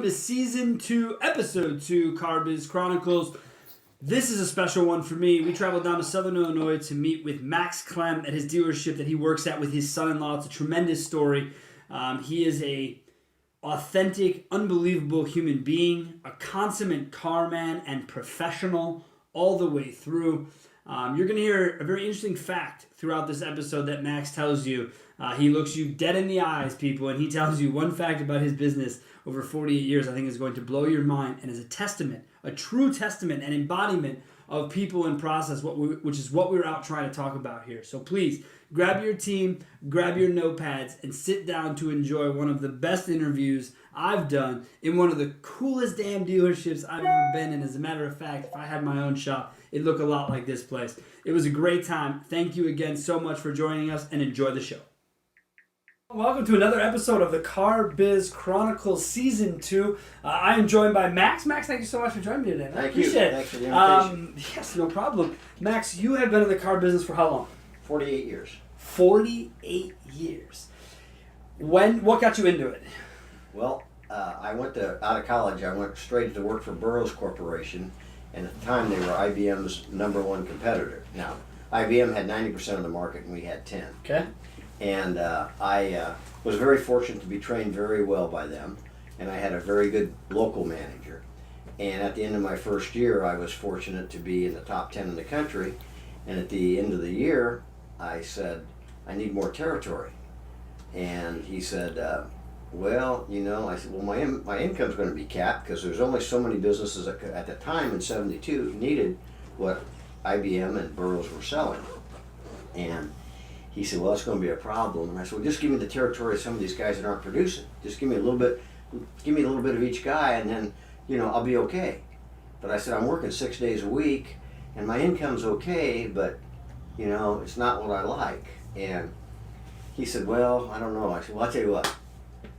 to Season 2, Episode 2, Car Biz Chronicles. This is a special one for me. We traveled down to Southern Illinois to meet with Max Klemm at his dealership that he works at with his son-in-law. It's a tremendous story. He is a authentic, unbelievable human being, a consummate car man and professional all the way through. You're going to hear a very interesting fact throughout this episode that Max tells you. He looks you dead in the eyes, people, and he tells you one fact about his business over 48 years I think is going to blow your mind and is a testament, a true testament and embodiment of people and process, which is what we're out trying to talk about here. So please, grab your team, grab your notepads, and sit down to enjoy one of the best interviews I've done in one of the coolest damn dealerships I've ever been in. As a matter of fact, if I had my own shop, it'd look a lot like this place. It was a great time. Thank you again so much for joining us, and enjoy the show. Welcome to another episode of the Car Biz Chronicles Season 2. I am joined by Max. Max, thank you so much for joining me today. Thank you. Thanks for the invitation. Yes, no problem. Max, you have been in the car business for how long? 48 years. 48 years. What got you into it? Well, I went out of college. I went straight to work for Burroughs Corporation, and at the time they were IBM's #1 competitor. Now, IBM had 90% of the market, and we had 10. Okay. And I was very fortunate to be trained very well by them, and I had a very good local manager. And at the end of my first year, I was fortunate to be in the top 10 in the country. And at the end of the year, I said, I need more territory. And he said, well, you know, I said, well, my income's going to be capped because there's only so many businesses at the time in '72 needed what IBM and Burroughs were selling. And he said, well, that's going to be a problem. And I said, well, just give me the territory of some of these guys that aren't producing. Just give me a little bit of each guy, and then, you know, I'll be okay. But I said, I'm working 6 days a week, and my income's okay, but, you know, it's not what I like. And he said, well, I don't know. I said, well, I'll tell you what.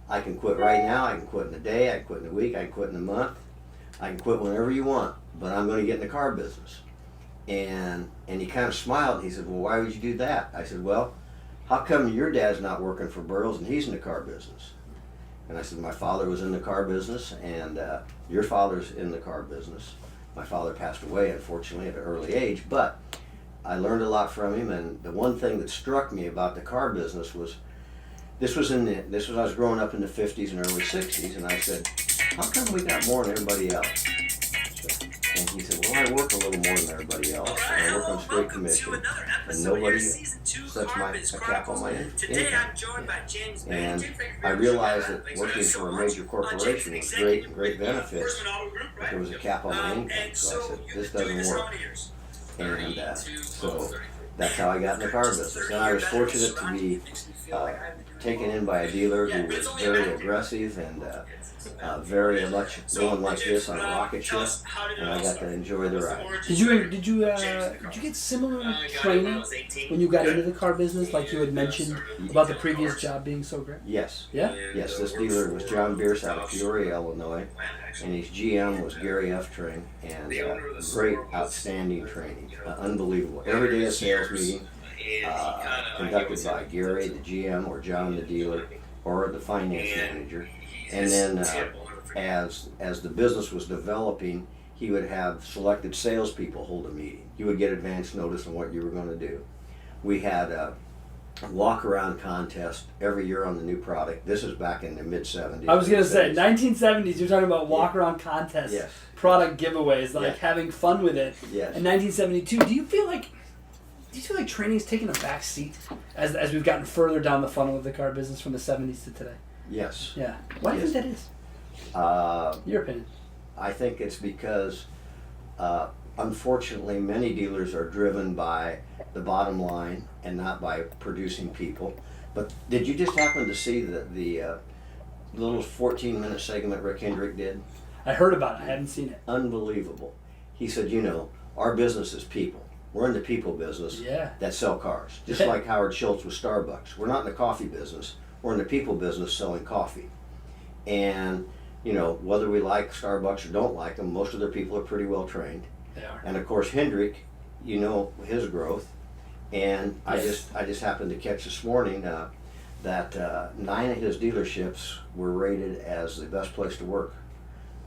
I can quit right now. I can quit in a day. I can quit in a week. I can quit in a month. I can quit whenever you want, but I'm going to get in the car business. And he kind of smiled. He said, well, why would you do that? I said, well, how come your dad's not working for Burroughs and he's in the car business? And I said, my father was in the car business, and your father's in the car business. My father passed away, unfortunately, at an early age, but I learned a lot from him. And the one thing that struck me about the car business was, I was growing up in the 50s and early 60s, and I said, how come we got more than everybody else? And he said, well, I work a little more than everybody else, and I work on straight commission, and nobody sets a cap on my income. And I realized that working for a major corporation was great benefits, but there was a cap on my income. So I said, this doesn't work. And so that's how I got in the car business. And I was fortunate to be taken in by a dealer who was very aggressive and very much going like this on a rocket ship, and I got to enjoy the ride. Did you get similar training when you got into the car business, like you had mentioned about the previous job being so great? Yes. Yeah? Yes, this dealer was John Bierce out of Peoria, Illinois, and his GM was Gary F. Tring, and great, outstanding training. Unbelievable. Every day a sales meeting conducted by Gary, the GM, or John, the dealer, or the finance manager. And then as the business was developing, he would have selected salespeople hold a meeting. You would get advance notice on what you were going to do. We had a walk-around contest every year on the new product. This is back in the mid-'70s. I was going to say, 1970s, you're talking about walk-around contests, yes, product giveaways, like having fun with it. Yes. In 1972, do you feel like training's taken a back seat as we've gotten further down the funnel of the car business from the 70s to today? Yes. Yeah. Why do you think that is? Your opinion. I think it's because, unfortunately, many dealers are driven by the bottom line and not by producing people. But did you just happen to see the little 14-minute segment Rick Hendrick did? I heard about it. I haven't seen it. Unbelievable. He said, you know, our business is people. We're in the people business that sell cars. Just like Howard Schultz with Starbucks. We're not in the coffee business. We're in the people business selling coffee. And, you know, whether we like Starbucks or don't like them, most of their people are pretty well trained. They are. And of course, Hendrick, you know, his growth. And I just happened to catch this morning that 9 of his dealerships were rated as the best place to work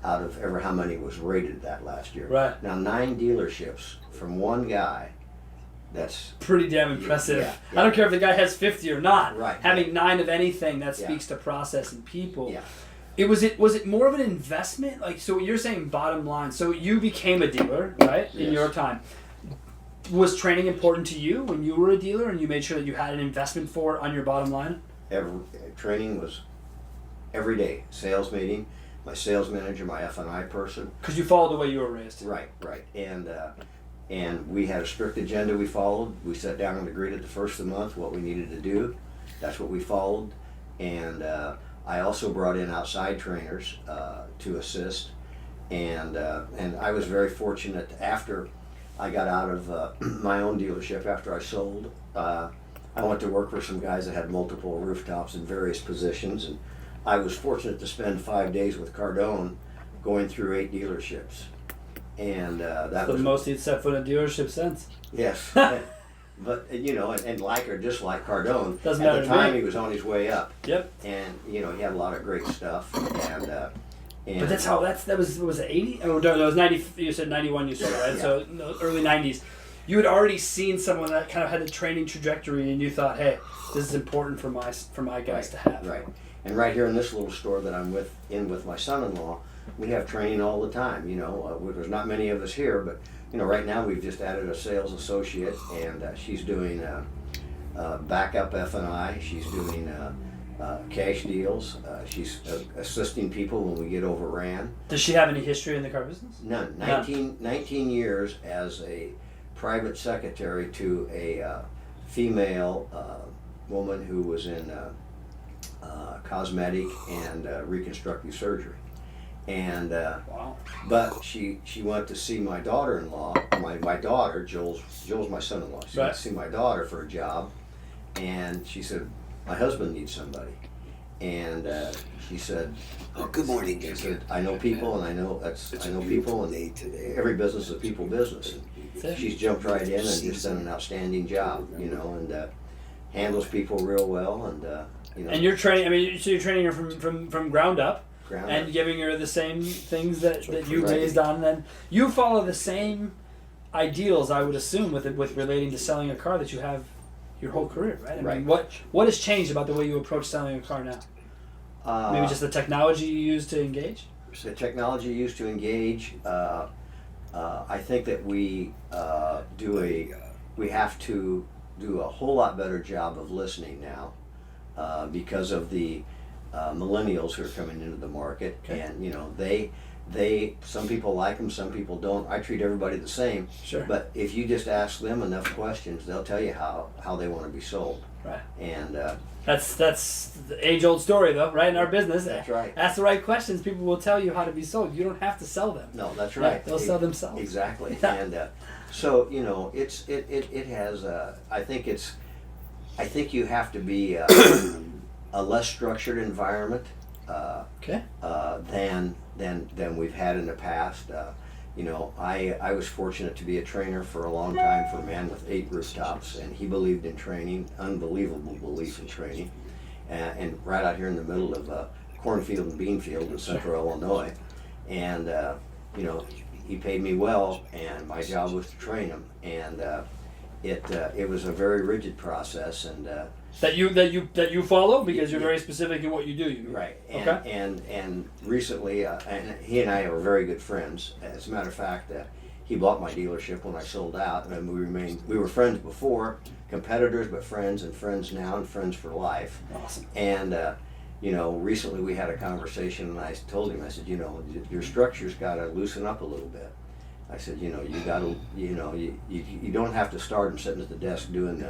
out of ever how many was rated that last year. Right. Now 9 dealerships from one guy. That's pretty damn impressive. Yeah. I don't care if the guy has 50 or not. Right. Having 9 of anything, that speaks to process and people. Yeah. Was it more of an investment? Like, so you're saying bottom line. So you became a dealer, right? In your time. Was training important to you when you were a dealer, and you made sure that you had an investment for it on your bottom line? Training was every day. Sales meeting, my sales manager, my F&I person. Because you followed the way you were raised. Right. And we had a strict agenda we followed. We sat down and agreed at the first of the month what we needed to do. That's what we followed. And I also brought in outside trainers to assist. And I was very fortunate after I got out of my own dealership, after I sold. I went to work for some guys that had multiple rooftops in various positions. And I was fortunate to spend 5 days with Cardone going through 8 dealerships. And that was the most he'd set foot in a dealership since. Yes. But, and like or dislike Cardone, Doesn't at matter the to time me. he was on his way up. Yep. And, he had a lot of great stuff. And But that was it 80? Oh, no, it was 90. You said 91 you sold, right? Yeah. So early 90s. You had already seen someone that kind of had the training trajectory, and you thought, hey, this is important for my guys to have. Right. And right here in this little store that I'm with my son-in-law, we have training all the time. There's not many of us here, but right now we've just added a sales associate, and she's doing backup F&I. She's doing cash deals. She's assisting people when we get overran. Does she have any history in the car business? None. 19 years as a private secretary to a female woman who was in cosmetic and reconstructive surgery. And Wow. but she went to see my daughter-in-law. My daughter, Joel's my son-in-law. She went to see my daughter for a job, and she said, "My husband needs somebody." And she said, Oh, good morning, she said, "I know people, and I know people, and every business is a people business." And she's jumped right in and just done an outstanding job, and handles people real well, and And you're training. So you're training her from ground up. ground And up. giving her the same things that you Right. raised on. And you follow the same ideals, I would assume, with relating to selling a car that you have your whole career, right? I mean, what has changed about the way you approach selling a car now? Maybe just the technology you use to engage? The technology used to engage. I think that we have to do a whole lot better job of listening now because of the millennials who are coming into the market. Okay. And they some people like them, some people don't. I treat everybody the same. Sure. But if you just ask them enough questions, they'll tell you how they want to be sold. Right. And That's the age-old story, though, right? In our business, That's right. Ask the right questions, people will tell you how to be sold. You don't have to sell them. no, that's Yeah, right. they'll sell themselves. Exactly. Yeah. And so it has. I think you have to be a less structured environment Okay. than we've had in the past. I was fortunate to be a trainer for a long time for a man with 8 rooftops, and he believed in training, unbelievable belief in training, and right out here in the middle of cornfield and bean field in central Illinois. And he paid me well, and my job was to train him, and it was a very rigid process, and That you follow because you're very specific in what you do. You mean? right. Okay. And recently, and he and I are very good friends. As a matter of fact, he bought my dealership when I sold out, and we were friends before, competitors, but friends, and friends now, and friends for life. Awesome. And recently we had a conversation, and I told him, I said, your structure's got to loosen up a little bit. I said, you got to, you don't have to start and sitting at the desk doing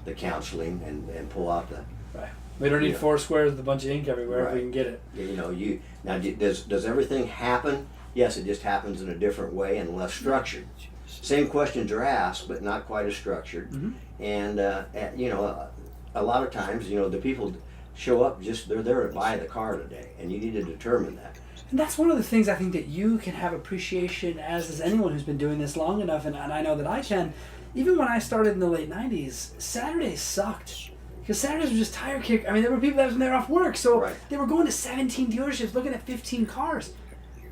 the counseling and pull out the. Right. We don't need Yeah. 4 squares with a bunch of ink everywhere if we Right. can get it. Now does everything happen? Yes, it just happens in a different way and less structured. Same questions are asked, but not quite as structured. Mhm. And a lot of times, the people show up they're there to buy the car today, and you need to determine that. And that's one of the things I think that you can have appreciation as is anyone who's been doing this long enough, and I know that I can. Even when I started in the late 90s, Saturdays sucked. Because Saturdays were just tire kick. I mean, there were people that was when they were off work, so Right. they were going to 17 dealerships looking at 15 cars.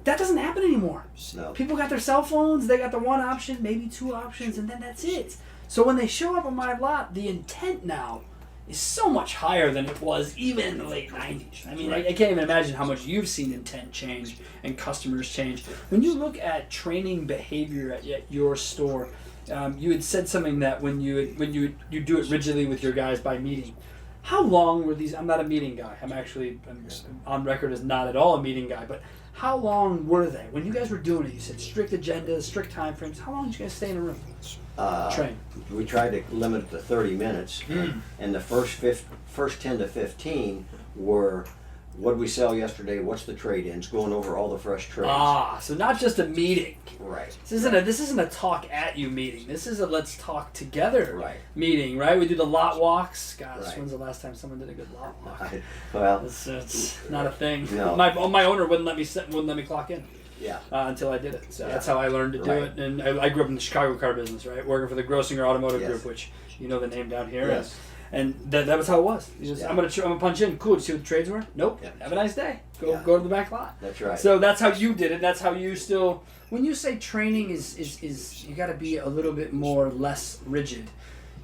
that doesn't happen anymore. No. People got their cell phones, they got the one option, maybe two options, and then that's it. So when they show up on my lot, the intent now is so much higher than it was even in the late 90s. I mean, I can't even imagine how much you've seen intent change and customers change. When you look at training behavior at your store, you had said something that when you do it rigidly with your guys by meeting. How long were these? I'm not a meeting guy. I'm on record as not at all a meeting guy. But how long were they? When you guys were doing it, you said strict agendas, strict time frames. How long did you guys stay in a room? Train. We tried to limit it to 30 minutes, and the first 10 to 15 were what did we sell yesterday? What's the trade-ins? Going over all the fresh trades. So not just a meeting. Right. This isn't a talk at you meeting. This is a let's talk together meeting, right? We do the lot walks. Gosh, when's the last time someone did a good lot walk? Well, it's not a thing. No. My owner wouldn't let me clock in. Yeah. Until I did it. So that's how I learned to do it. And I grew up in the Chicago car business, right? Working for the Grossinger Automotive Group, which you know the name down here. Yes. And that was how it was. I'm gonna punch in. Cool. Did you see what the trades were? Nope. Yeah. Have a nice day. Go to the back lot. That's right. So that's how you did it. That's how you still. When you say training is you got to be a little bit more less rigid.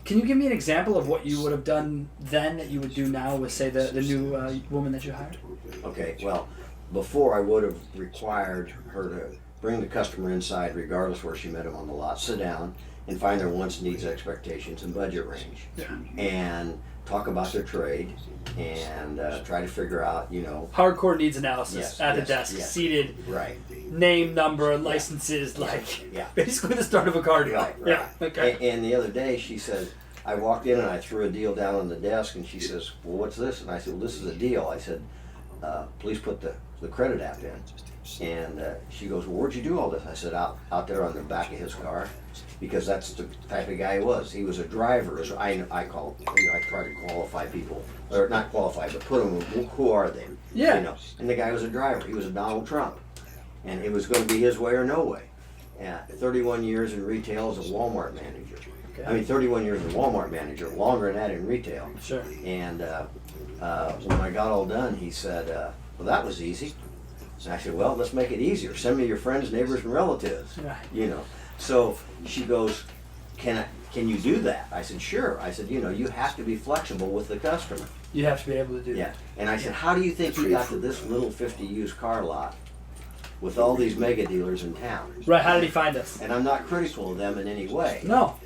Can you give me an example of what you would have done then that you would do now with, say, the new woman that you hired? Okay. Well, before I would have required her to bring the customer inside, regardless where she met him on the lot, sit down, and find their wants, needs, expectations, and budget range, and talk about their trade, and try to figure out, hardcore needs analysis at the desk, seated, name, number, licenses, basically the start of a car deal. Right. Yeah. Okay. And the other day she said, I walked in and I threw a deal down on the desk, and she says, "Well, what's this?" And I said, "Well, this is a deal." I said, "Please put the credit app in." And she goes, "Well, where'd you do all this?" I said, out there on the back of his car, because that's the type of guy he was. He was a driver. As I call, I try to qualify people, or not qualify, but put them. Who are they? Yeah. And the guy was a driver. He was a Donald Trump, and it was going to be his way or no way. 31 years in retail as a Walmart manager. Okay. I mean, 31 years as a Walmart manager, longer than that in retail. Sure. And when I got all done, he said, "Well, that was easy." And I said, "Well, let's make it easier. Send me your friends, neighbors, and relatives." Right. So she goes, "Can you do that?" I said, "Sure." I said, "You have to be flexible with the customer." You have to be able to do that. And I said, "How do you think you got to this little 50 used car lot with all these mega dealers in town?" Right. How did he find us? And I'm not critical of them in any way. No.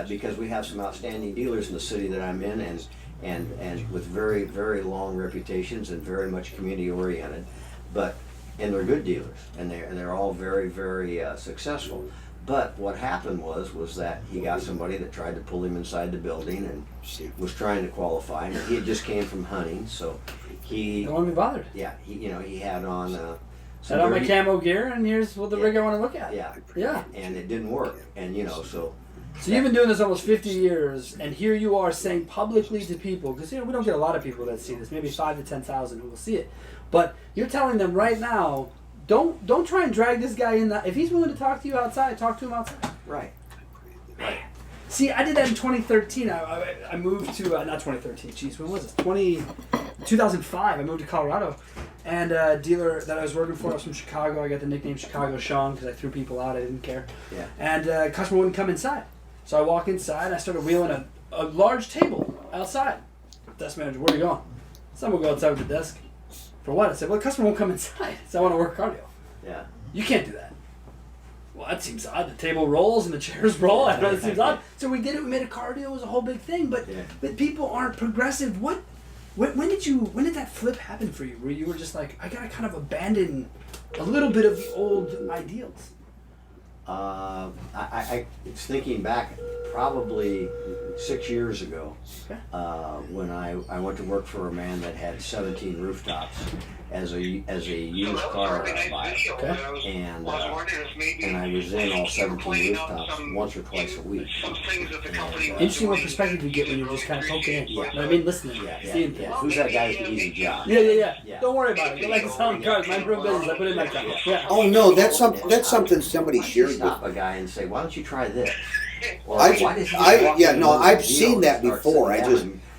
Because we have some outstanding dealers in the city that I'm in, and with very, very long reputations and very much community oriented, and they're good dealers, and they're all very, very successful. But what happened was that he got somebody that tried to pull him inside the building and was trying to qualify. And he had just came from hunting, so he don't want to be bothered. Yeah, he had on. Had on my camo gear, and here's what the rig I want to look at. Yeah. And it didn't work, and so. So you've been doing this almost 50 years, and here you are saying publicly to people, because we don't get a lot of people that see this, maybe 5,000 to 10,000 who will see it, but you're telling them right now, don't try and drag this guy in. If he's willing to talk to you outside, talk to him outside. Right. See, I did that in 2013. I moved to not 2013. Jeez, when was it? 2005. I moved to Colorado, and a dealer that I was working for was from Chicago. I got the nickname Chicago Sean because I threw people out. I didn't care. Yeah. And a customer wouldn't come inside. So I walk inside, and I started wheeling a large table outside. Desk manager, where are you going? Someone will go outside with the desk. For what? I said, well, the customer won't come inside. So I want to work cardio. Yeah. You can't do that. Well, that seems odd. The table rolls and the chairs roll. I know it seems odd. So we did it. We made a cardio. It was a whole big thing. But people aren't progressive. When did that flip happen for you? Where you were just like, I gotta kind of abandon a little bit of the old ideals. I was thinking back probably 6 years ago, when I went to work for a man that had 17 rooftops as a used car buyer, and I was in all 17 rooftops once or twice a week. Interesting what perspective you get when you're just kind of poking in. You know what I mean? Listening. Seeing things. Who's that guy with the easy job? Yeah. Don't worry about it. Go like selling cars. Mind your own business. I put in my time. Yeah. Oh no, that's something somebody shared with. Stop a guy and say, "Why don't you try this?" Or, I've seen that before.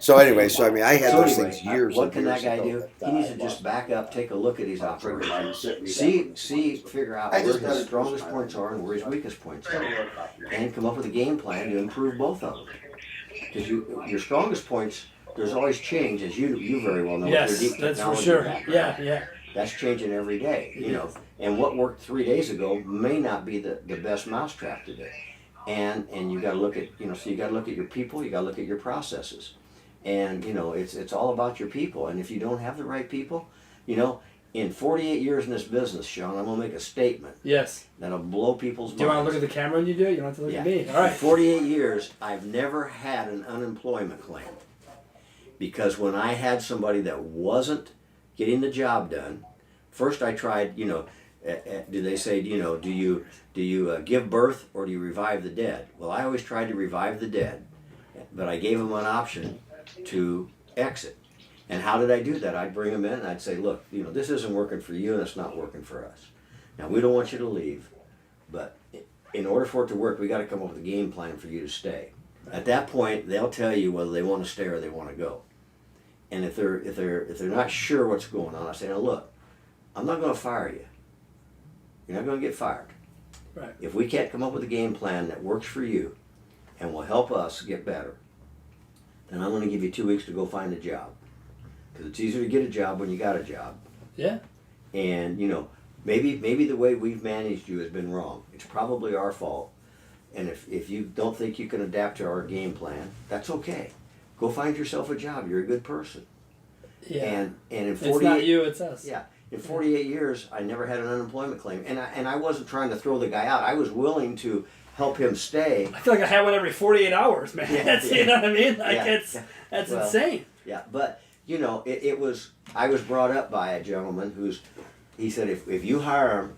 So anyway, so I mean, I had So those anyway, things years what and can years that guy ago. do? He needs to just back up, take a look at his operations, figure out I where just got his it strongest first points time. are and where his weakest points are, and come up with a game plan to improve both of them. Because your strongest points, there's always change, as you very well know. With Yes, your deep that's for technology sure. background. Yeah. That's changing every day, you know. And what worked 3 days ago may not be the best mousetrap today. And you got to look at, so you got to look at your people, you got to look at your processes. And, it's all about your people. And if you don't have the right people, in 48 years in this business, Sean, I'm going to make a statement Yes. that'll blow people's minds. Do you want to look at the camera when you do it? You don't have to look at me. All In right. 48 years, I've never had an unemployment claim. Because when I had somebody that wasn't getting the job done, first I tried, do they say, do you give birth or do you revive the dead? Well, I always tried to revive the dead, but I gave them an option to exit. And how did I do that? I'd bring them in and I'd say, look, this isn't working for you and it's not working for us. Now, we don't want you to leave, but in order for it to work, we got to come up with a game plan for you to stay. At that point, they'll tell you whether they want to stay or they want to go. And if they're not sure what's going on, I say, now look, I'm not going to fire you. You're not going to get fired. Right. If we can't come up with a game plan that works for you and will help us get better, then I'm going to give you 2 weeks to go find a job. Because it's easier to get a job when you got a job. Yeah. And, maybe the way we've managed you has been wrong. It's probably our fault. And if you don't think you can adapt to our game plan, that's okay. Go find yourself a job. You're a good person. Yeah. And in 48, it's not you, it's us. Yeah. In 48 years, I never had an unemployment claim. And I wasn't trying to throw the guy out. I was willing to help him stay. I feel like I had one every 48 hours, man. Yeah, You know what I mean? Like, yeah, that's well, insane. Yeah, but, I was brought up by a gentleman he said, if you hire him,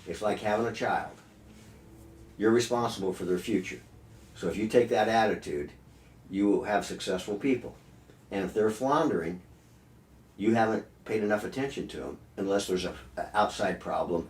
it's like having a child. You're responsible for their future. So if you take that attitude, you will have successful people. And if they're floundering, you haven't paid enough attention to them unless there's an outside problem,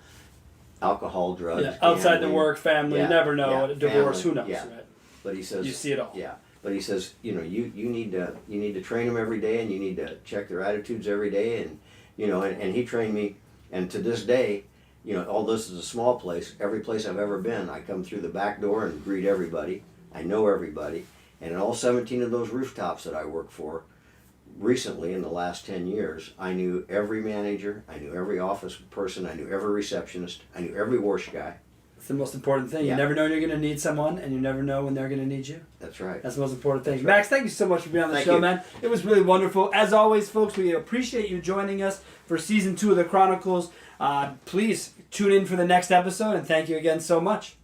alcohol, drugs, Yeah, outside the gambling. work, family, you never know. Yeah, Divorce, family, who knows, yeah. right? But he says You see it all. Yeah, but he says, you need to train them every day, and you need to check their attitudes every day, and and he trained me, and to this day, although this is a small place, every place I've ever been, I come through the back door and greet everybody. I know everybody, and in all 17 of those rooftops that I work for, recently in the last 10 years, I knew every manager, I knew every office person, I knew every receptionist, I knew every wash guy. It's the most important thing. Yeah. You never know when you're going to need someone, and you never know when they're going to need you. That's right. That's the most important thing. That's right. Max, thank you so much for being on the Thank show, you. man. It was really wonderful. As always, folks, we appreciate you joining us for Season 2 of the Chronicles. Please tune in for the next episode, and thank you again so much.